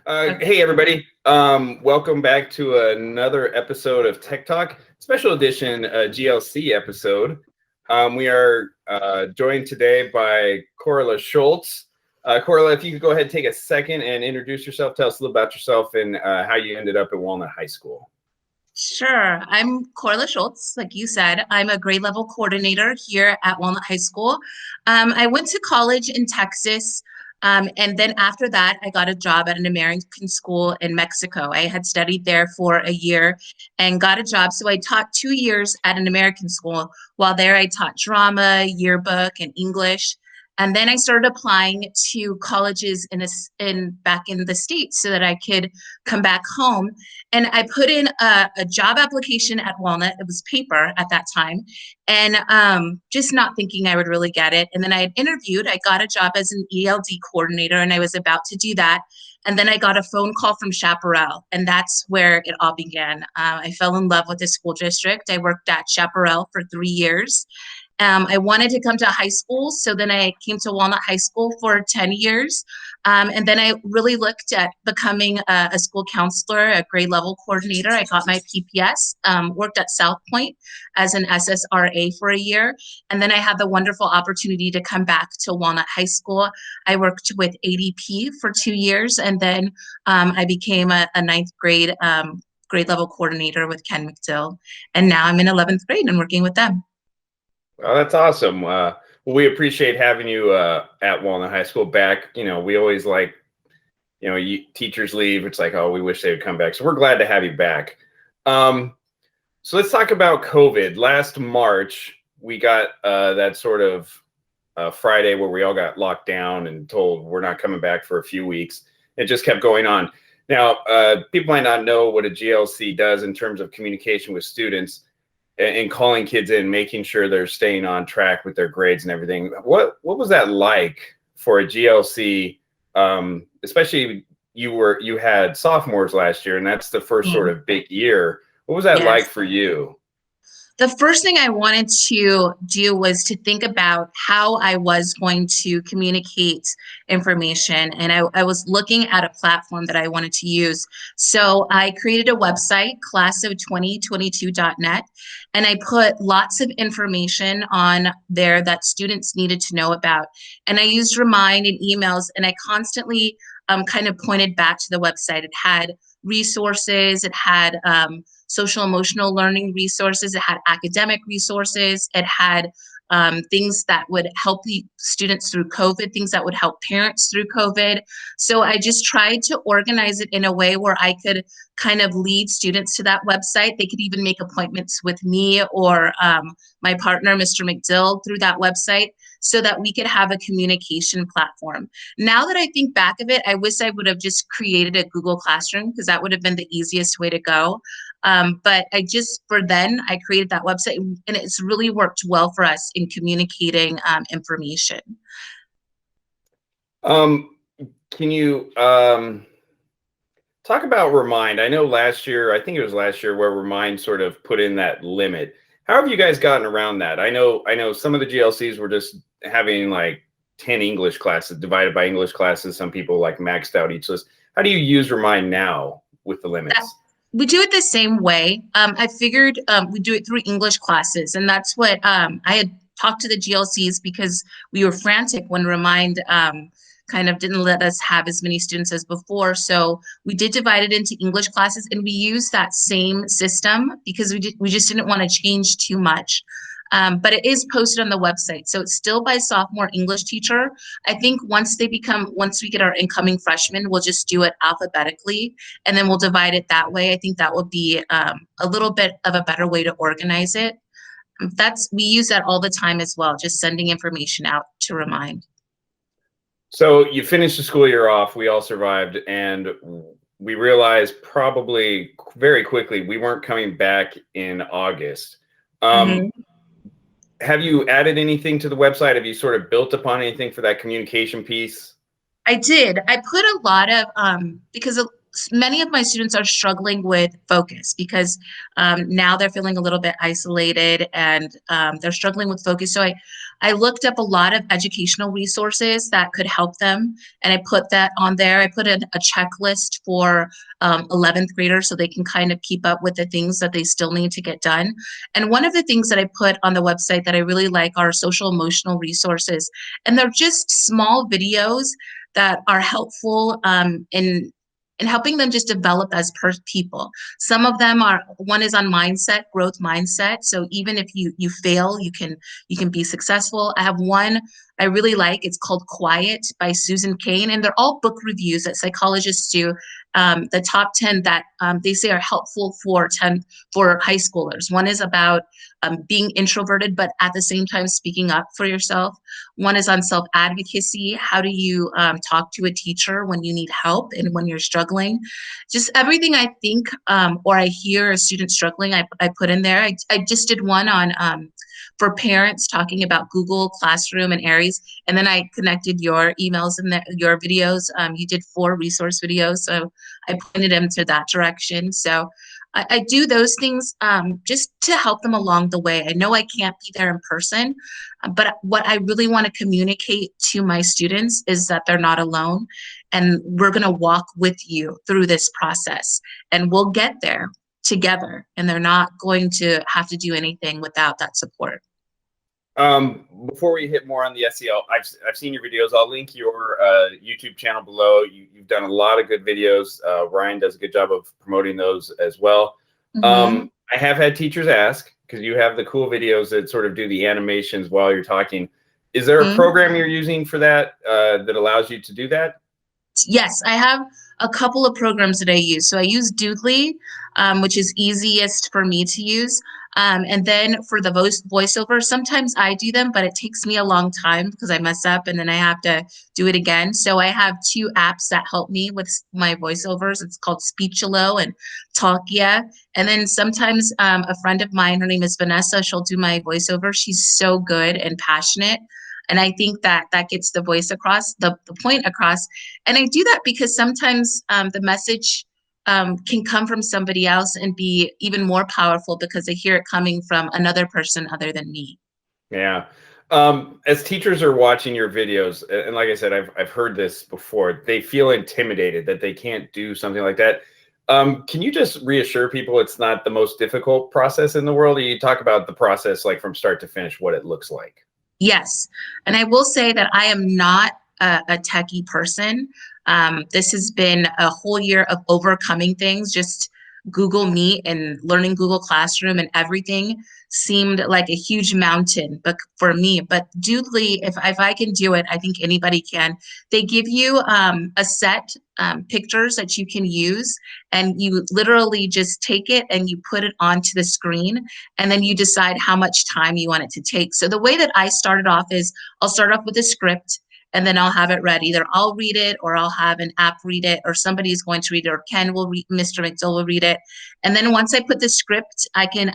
Okay. Hey everybody, welcome back to another episode of Tech Talk, special edition GLC episode. We are joined today by Corolar Schultz. Corolar, if you could go ahead and take a second and introduce yourself, tell us a little about yourself and how you ended up at Walnut High School. Sure. I'm Corolar Schultz. Like you said, I'm a grade level coordinator here at Walnut High School. I went to college in Texas. And then after that, I got a job at an American school in Mexico. I had studied there for a year and got a job. So I taught 2 years at an American school. While there, I taught drama, yearbook, and English. And then I started applying to colleges back in the States so that I could come back home. And I put in a job application at Walnut. It was paper at that time, and just not thinking I would really get it. And then I had interviewed. I got a job as an ELD coordinator, and I was about to do that. And then I got a phone call from Chaparral, and that's where it all began. I fell in love with the school district. I worked at Chaparral for 3 years. I wanted to come to high school, so then I came to Walnut High School for 10 years. And then I really looked at becoming a school counselor, a grade level coordinator. I got my PPS, worked at South Point as an SSRA for a year. And then I had the wonderful opportunity to come back to Walnut High School. I worked with ADP for 2 years, and then I became a ninth grade grade level coordinator with Ken McDill. And now I'm in 11th grade and working with them. Well, that's awesome. Well, we appreciate having you at Walnut High School back. You know, we always like, teachers leave. It's like, oh, we wish they would come back. So we're glad to have you back. So let's talk about COVID. Last March, we got that sort of Friday where we all got locked down and told we're not coming back for a few weeks. It just kept going on. Now, people might not know what a GLC does in terms of communication with students and calling kids in, making sure they're staying on track with their grades and everything. What was that like for a GLC? Especially you had sophomores last year, and that's the first sort of big year. What was that Yes. like for you? The first thing I wanted to do was to think about how I was going to communicate information. And I was looking at a platform that I wanted to use. So I created a website, classof2022.net, and I put lots of information on there that students needed to know about. And I used Remind and emails, and I constantly kind of pointed back to the website. It had resources, it had social emotional learning resources, it had academic resources, it had things that would help the students through COVID, things that would help parents through COVID. So I just tried to organize it in a way where I could kind of lead students to that website. They could even make appointments with me or my partner, Mr. McDill, through that website so that we could have a communication platform. Now that I think back of it, I wish I would have just created a Google Classroom because that would have been the easiest way to go. But I created that website, and it's really worked well for us in communicating information. Can you talk about Remind? I know I think it was last year where Remind sort of put in that limit. How have you guys gotten around that? I know some of the GLCs were just having like 10 English classes divided by English classes. Some people like maxed out each list. How do you use Remind now with the limits? We do it the same way. I figured we do it through English classes, and that's what I had talked to the GLCs because we were frantic when Remind kind of didn't let us have as many students as before. So we did divide it into English classes, and we used that same system because we just didn't want to change too much. But it is posted on the website. So it's still by sophomore English teacher. I think once we get our incoming freshmen, we'll just do it alphabetically and then we'll divide it that way. I think that will be a little bit of a better way to organize it. We use that all the time as well, just sending information out to Remind. So you finished the school year off, we all survived, and we realized probably very quickly we weren't coming back in August. Have you added anything to the website? Have you sort of built upon anything for that communication piece? I did. I put a lot of, because many of my students are struggling with focus because now they're feeling a little bit isolated and they're struggling with focus. So I looked up a lot of educational resources that could help them, and I put that on there. I put in a checklist for 11th graders so they can kind of keep up with the things that they still need to get done. And one of the things that I put on the website that I really like are social emotional resources, and they're just small videos that are helpful in helping them just develop as people. Some of them are, one is on mindset, growth mindset. So even if you fail, you can be successful. I have one I really like. It's called Quiet by Susan Cain, and they're all book reviews that psychologists do. The top 10 that they say are helpful for high schoolers. One is about being introverted, but at the same time speaking up for yourself. One is on self-advocacy. How do you talk to a teacher when you need help and when you're struggling? Just everything I think or I hear a student struggling, I put in there. I just did one on for parents talking about Google Classroom and Aries, and then I connected your emails and your videos. You did 4 resource videos, so I pointed them to that direction. So I do those things just to help them along the way. I know I can't be there in person, but what I really want to communicate to my students is that they're not alone, and we're going to walk with you through this process, and we'll get there together, and they're not going to have to do anything without that support. Before we hit more on the SEL, I've seen your videos. I'll link your YouTube channel below. You've done a lot of good videos. Ryan does a good job of promoting those as well. I have had teachers ask, because you have the cool videos that sort of do the animations while you're talking. Is there a program you're using for that that allows you to do that? Yes, I have a couple of programs that I use. So I use Doodly, which is easiest for me to use. And then for the voiceover, sometimes I do them, but it takes me a long time because I mess up and then I have to do it again. So I have 2 apps that help me with my voiceovers. It's called Speechalo and Talkia. And then sometimes a friend of mine, her name is Vanessa, she'll do my voiceover. She's so good and passionate. And I think that gets the voice across, the point across. And I do that because sometimes the message can come from somebody else and be even more powerful because I hear it coming from another person other than me. Yeah. As teachers are watching your videos, and like I said, I've heard this before, they feel intimidated that they can't do something like that. Can you just reassure people it's not the most difficult process in the world? Or you talk about the process like from start to finish, what it looks like? Yes. And I will say that I am not a techie person. This has been a whole year of overcoming things. Just Google Meet and learning Google Classroom and everything seemed like a huge mountain but for me. But Doodly, if I can do it, I think anybody can. They give you a set pictures that you can use, and you literally just take it and you put it onto the screen, and then you decide how much time you want it to take. So the way that I started off is I'll start off with a script, and then I'll have it ready. Either I'll read it, or I'll have an app read it, or somebody is going to read it, or Ken will read, Mr. McDill will read it. And then once I put the script, I can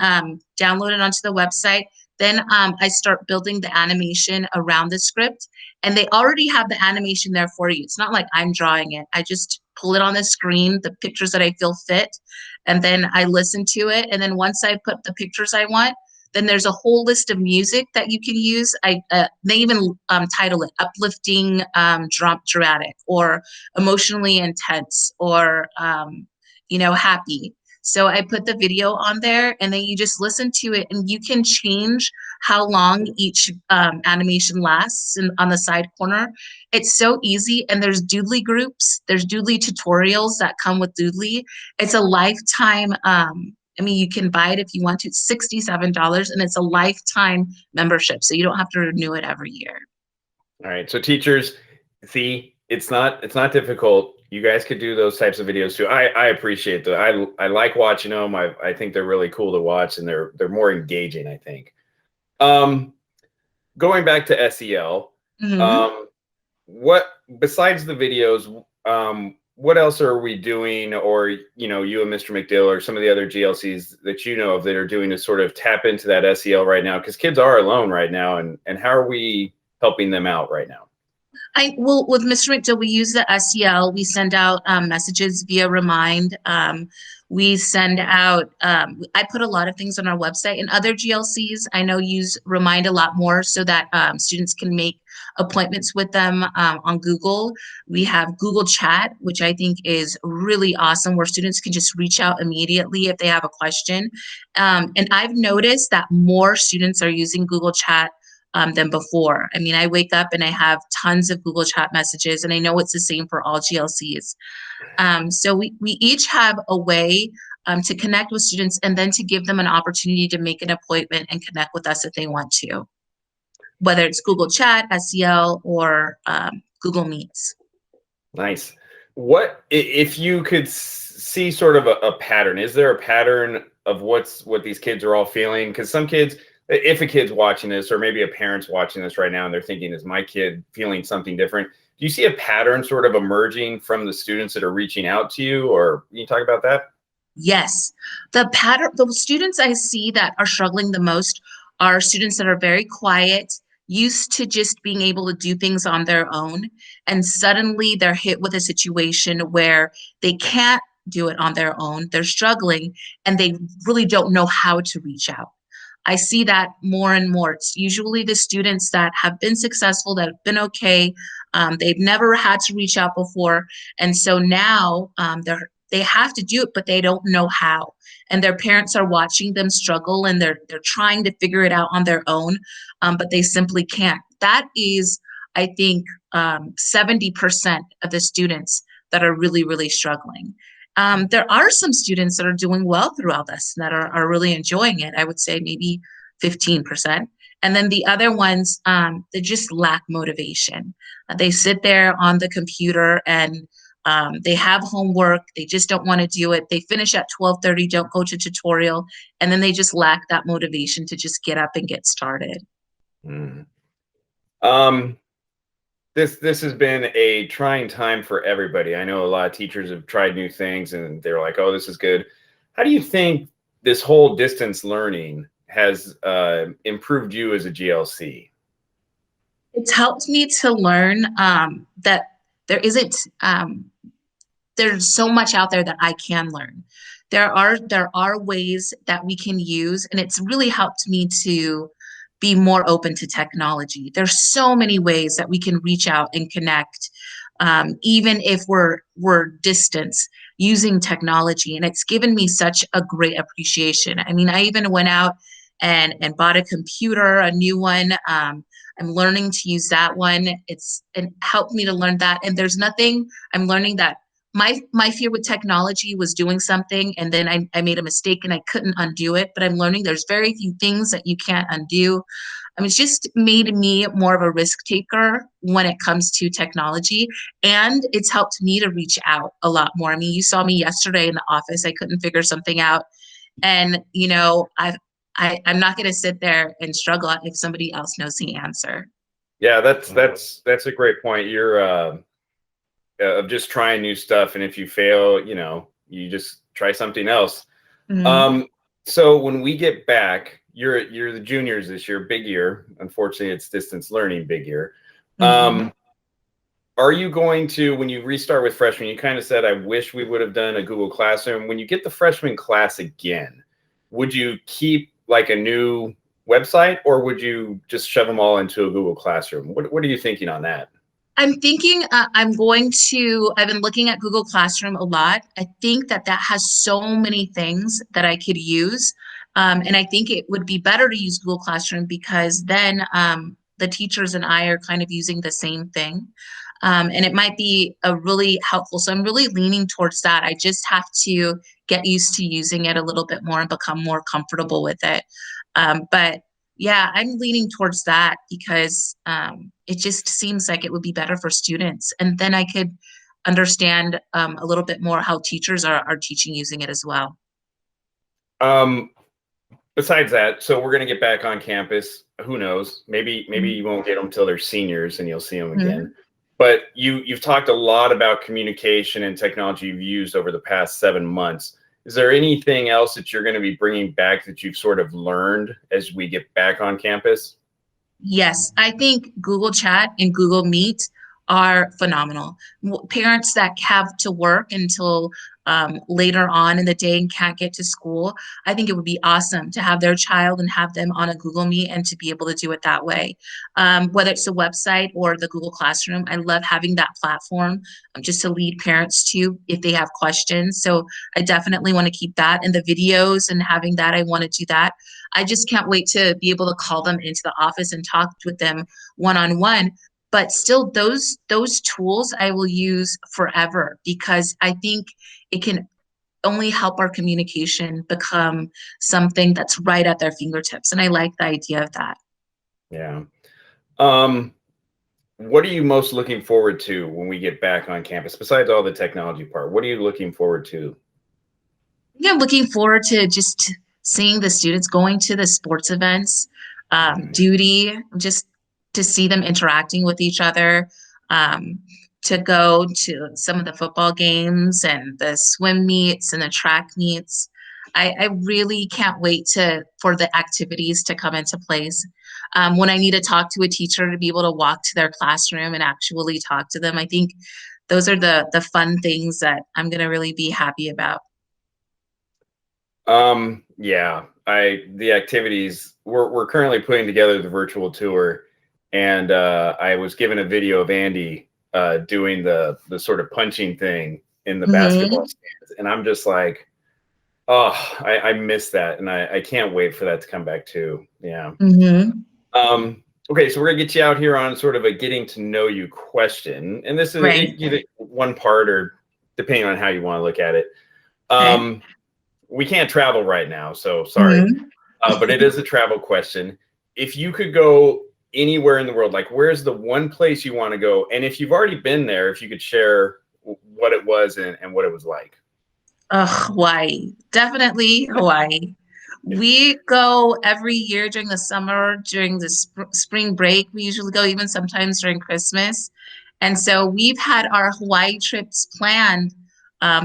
download it onto the website. Then I start building the animation around the script, and they already have the animation there for you. It's not like I'm drawing it. I just pull it on the screen, the pictures that I feel fit, and then I listen to it. And then once I put the pictures I want, then there's a whole list of music that you can use. They even title it uplifting, dramatic, or emotionally intense, or happy. So I put the video on there, and then you just listen to it, and you can change how long each animation lasts on the side corner. It's so easy, and there's Doodly groups, there's Doodly tutorials that come with Doodly. It's a lifetime you can buy it if you want to. It's $67, and it's a lifetime membership, so you don't have to renew it every year. All right. So teachers, see, it's not difficult. You guys could do those types of videos too. I appreciate that. I like watching them. I think they're really cool to watch, and they're more engaging, I think. Going back to SEL, what besides the videos, what else are we doing, or you and Mr. McDill, or some of the other GLCs that you know of that are doing to sort of tap into that SEL right now? Because kids are alone right now, and how are we helping them out right now? I well with Mr. McDill, we use the SEL. We send out messages via Remind. We send out. I put a lot of things on our website, and other GLCs I know use Remind a lot more, so that students can make appointments with them on Google. We have Google Chat, which I think is really awesome, where students can just reach out immediately if they have a question. And I've noticed that more students are using Google Chat than before. I mean, I wake up and I have tons of Google Chat messages, and I know it's the same for all GLCs. So we each have a way to connect with students and then to give them an opportunity to make an appointment and connect with us if they want to, whether it's Google Chat, SEL, or Google Meets. Nice. What if you could see sort of a pattern? Is there a pattern of what these kids are all feeling? Because some kids, if a kid's watching this, or maybe a parent's watching this right now and they're thinking, is my kid feeling something different? Do you see a pattern sort of emerging from the students that are reaching out to you, or can you talk about that? Yes, the students I see that are struggling the most are students that are very quiet, used to just being able to do things on their own, and suddenly they're hit with a situation where they can't do it on their own. They're struggling and they really don't know how to reach out. I see that more and more. It's usually the students that have been successful, that have been okay. They've never had to reach out before. And so now they have to do it, but they don't know how. And their parents are watching them struggle, and they're trying to figure it out on their own, but they simply can't. That is, I think, 70% of the students that are really, really struggling. There are some students that are doing well throughout this, that are really enjoying it. I would say maybe 15%. And then the other ones, they just lack motivation. They sit there on the computer and they have homework. They just don't want to do it. They finish at 12:30, don't go to tutorial, and then they just lack that motivation to just get up and get started. Mm. This has been a trying time for everybody. I know a lot of teachers have tried new things and they're like, oh, this is good. How do you think this whole distance learning has improved you as a GLC? It's helped me to learn that there isn't there's so much out there that I can learn. There are ways that we can use, and it's really helped me to be more open to technology. There's so many ways that we can reach out and connect, even if we're distance, using technology. And it's given me such a great appreciation. I mean, I even went out and bought a computer, a new one. I'm learning to use that one. It helped me to learn that. And there's nothing I'm learning that my fear with technology was doing something and then I made a mistake and I couldn't undo it. But I'm learning there's very few things that you can't undo. I mean, it's just made me more of a risk taker when it comes to technology. And it's helped me to reach out a lot more. I mean, you saw me yesterday in the office. I couldn't figure something out. And, I'm not going to sit there and struggle if somebody else knows the answer. Yeah, that's a great point. You're of just trying new stuff, and if you fail, you just try something else. Mhm. So when we get back, you're the juniors this year, big year. Unfortunately, it's distance learning, big year. Mhm. Are you going to, when you restart with freshmen, you kind of said, I wish we would have done a Google Classroom. When you get the freshman class again, would you keep like a new website, or would you just shove them all into a Google Classroom? What are you thinking on that? I'm thinking I've been looking at Google Classroom a lot. I think that has so many things that I could use. And I think it would be better to use Google Classroom because then the teachers and I are kind of using the same thing. And it might be a really helpful. So I'm really leaning towards that. I just have to get used to using it a little bit more and become more comfortable with it. But yeah, I'm leaning towards that because it just seems like it would be better for students. And then I could understand a little bit more how teachers are teaching using it as well. Um, Besides that, so we're going to get back on campus. Who knows? Maybe you won't get them till they're seniors and you'll see them again. Mhm. But you've talked a lot about communication and technology you've used over the past 7 months. Is there anything else that you're going to be bringing back that you've sort of learned as we get back on campus? Yes, I think Google Chat and Google Meet are phenomenal. Parents that have to work until later on in the day and can't get to school, I think it would be awesome to have their child and have them on a Google Meet and to be able to do it that way. Whether it's the website or the Google Classroom, I love having that platform just to lead parents to if they have questions. So I definitely want to keep that, and the videos and having that, I want to do that. I just can't wait to be able to call them into the office and talk with them one-on-one. But still, those tools I will use forever, because I think it can only help our communication become something that's right at their fingertips. And I like the idea of that. Yeah. What are you most looking forward to when we get back on campus, besides all the technology part? What are you looking forward to? Yeah, I'm looking forward to just seeing the students going to the sports events, duty, just to see them interacting with each other, to go to some of the football games and the swim meets and the track meets. I really can't wait for the activities to come into place. When I need to talk to a teacher, to be able to walk to their classroom and actually talk to them, I think those are the fun things that I'm going to really be happy about. Yeah, the activities, we're currently putting together the virtual tour, and I was given a video of Andy doing the sort of punching thing in the basketball stands, and I'm just like, oh, I miss that, and I can't wait for that to come back too. Yeah. Okay, so we're gonna get you out here on sort of a getting to know you question, and this is Right. either one part, or depending on how you want to look at it. Okay. We can't travel right now, so sorry. But it is a travel question. If you could go anywhere in the world, like where's the one place you want to go? And if you've already been there, if you could share what it was and what it was like. Hawaii. Definitely Hawaii. We go every year during the summer, during the spring break. We usually go even sometimes during Christmas. And so we've had our Hawaii trips planned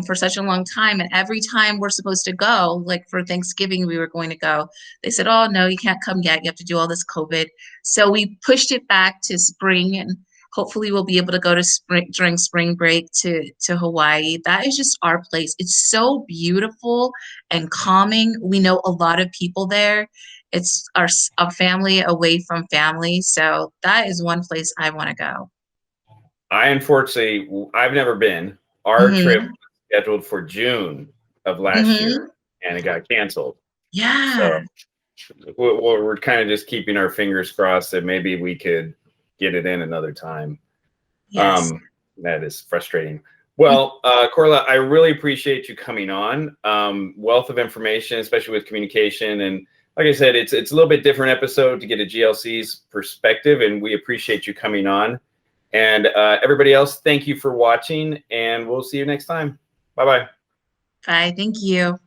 for such a long time. And every time we're supposed to go, like for Thanksgiving, we were going to go. They said, oh, no, you can't come yet. You have to do all this COVID. So we pushed it back to spring, and hopefully we'll be able to go to spring during spring break to Hawaii. That is just our place. It's so beautiful and calming. We know a lot of people there. It's a family away from family. So that is one place I want to go. Unfortunately, I've never been. Our trip was scheduled for June of last year, and it got canceled. Yeah. So we're kind of just keeping our fingers crossed that maybe we could get it in another time. Yes. That is frustrating. Well, Corla, I really appreciate you coming on. Wealth of information, especially with communication. And like I said, it's a little bit different episode to get a GLC's perspective, and we appreciate you coming on. And everybody else, thank you for watching, and we'll see you next time. Bye-bye. Bye. Thank you.